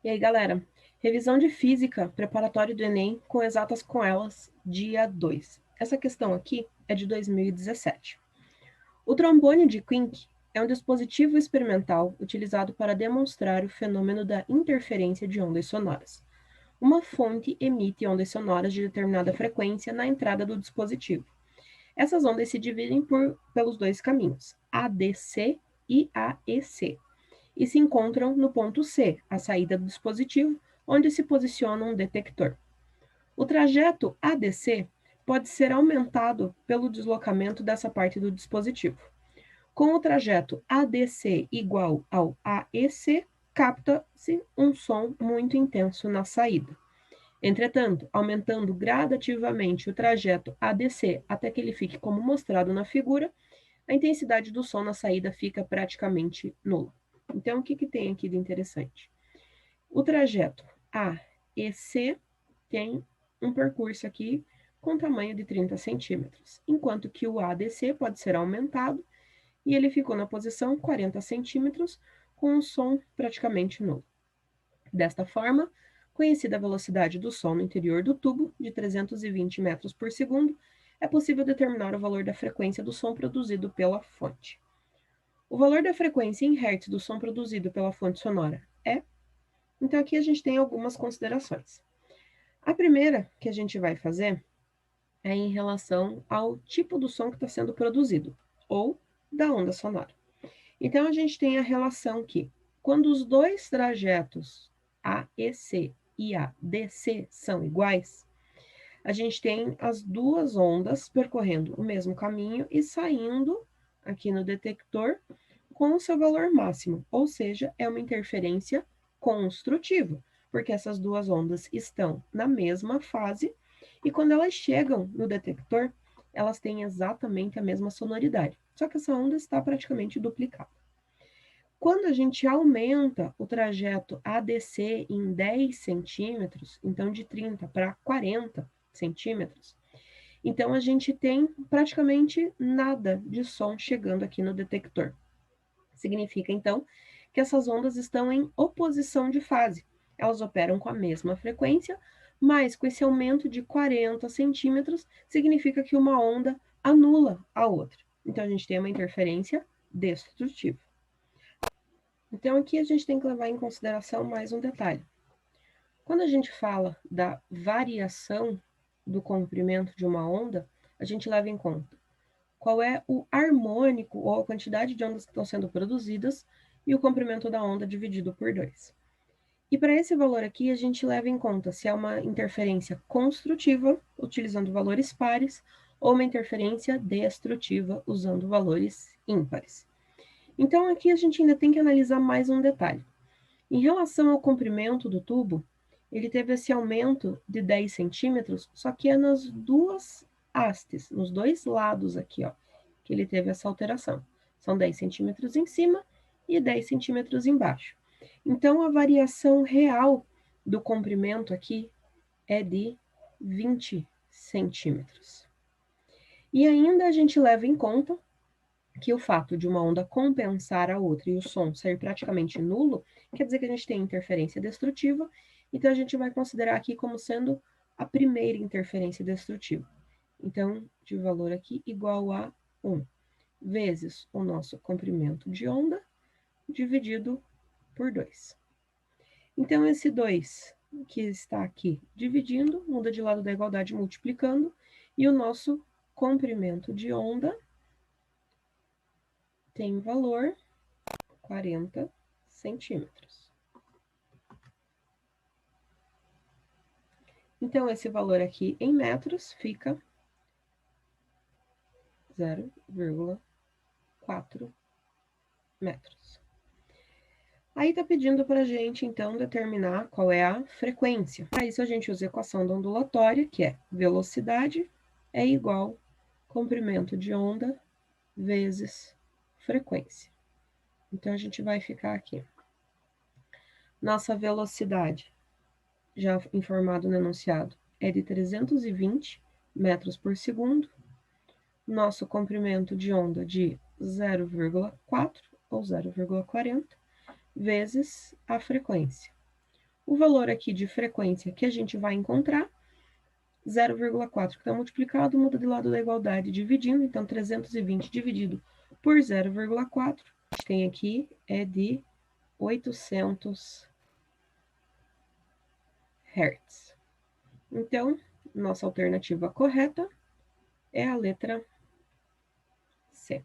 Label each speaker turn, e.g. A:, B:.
A: E aí, galera? Revisão de física, preparatório do Enem, com exatas com elas, dia 2. Essa questão aqui é de 2017. O trombone de Quincke é um dispositivo experimental utilizado para demonstrar o fenômeno da interferência de ondas sonoras. Uma fonte emite ondas sonoras de determinada frequência na entrada do dispositivo. Essas ondas se dividem pelos dois caminhos, ADC e AEC, e se encontram no ponto C, a saída do dispositivo, onde se posiciona um detector. O trajeto ADC pode ser aumentado pelo deslocamento dessa parte do dispositivo. Com o trajeto ADC igual ao AEC, capta-se um som muito intenso na saída. Entretanto, aumentando gradativamente o trajeto ADC até que ele fique como mostrado na figura, a intensidade do som na saída fica praticamente nula. Então, o que tem aqui de interessante? O trajeto A e C tem um percurso aqui com tamanho de 30 centímetros, enquanto que o ADC pode ser aumentado e ele ficou na posição 40 centímetros com um som praticamente nulo. Desta forma, conhecida a velocidade do som no interior do tubo, de 320 metros por segundo, é possível determinar o valor da frequência do som produzido pela fonte. O valor da frequência em hertz do som produzido pela fonte sonora é. Então, aqui a gente tem algumas considerações. A primeira que a gente vai fazer é em relação ao tipo do som que está sendo produzido, ou da onda sonora. Então, a gente tem a relação que, quando os dois trajetos AEC e ADC são iguais, a gente tem as duas ondas percorrendo o mesmo caminho e saindo aqui no detector com o seu valor máximo, ou seja, é uma interferência construtiva, porque essas duas ondas estão na mesma fase e quando elas chegam no detector, elas têm exatamente a mesma sonoridade, só que essa onda está praticamente duplicada. Quando a gente aumenta o trajeto ADC em 10 centímetros, então de 30 para 40 centímetros, então a gente tem praticamente nada de som chegando aqui no detector. Significa, então, que essas ondas estão em oposição de fase. Elas operam com a mesma frequência, mas com esse aumento de 40 centímetros, significa que uma onda anula a outra. Então, a gente tem uma interferência destrutiva. Então, aqui a gente tem que levar em consideração mais um detalhe. Quando a gente fala da variação do comprimento de uma onda, a gente leva em conta qual é o harmônico ou a quantidade de ondas que estão sendo produzidas e o comprimento da onda dividido por 2. E para esse valor aqui, a gente leva em conta se é uma interferência construtiva, utilizando valores pares, ou uma interferência destrutiva, usando valores ímpares. Então, aqui a gente ainda tem que analisar mais um detalhe. Em relação ao comprimento do tubo, ele teve esse aumento de 10 centímetros, só que é nas duas hastes, nos dois lados aqui, ó, que ele teve essa alteração. São 10 centímetros em cima e 10 centímetros embaixo. Então, a variação real do comprimento aqui é de 20 centímetros. E ainda a gente leva em conta que o fato de uma onda compensar a outra e o som ser praticamente nulo, quer dizer que a gente tem interferência destrutiva, então a gente vai considerar aqui como sendo a primeira interferência destrutiva. Então, de valor aqui igual a 1 vezes o nosso comprimento de onda dividido por 2. Então, esse 2 que está aqui dividindo, muda de lado da igualdade multiplicando, e o nosso comprimento de onda tem valor 40 centímetros. Então, esse valor aqui em metros fica 0,4 metros. Aí está pedindo para a gente, então, determinar qual é a frequência. Para isso, a gente usa a equação da ondulatória, que é velocidade é igual comprimento de onda vezes frequência. Então, a gente vai ficar aqui. Nossa velocidade, já informado no enunciado, é de 320 metros por segundo. Nosso comprimento de onda de 0,4 ou 0,40 vezes a frequência. O valor aqui de frequência que a gente vai encontrar, 0,4 que está multiplicado, muda de lado da igualdade dividindo, então 320 dividido por 0,4, a gente tem aqui é de 800 Hz. Então, nossa alternativa correta é a letra C.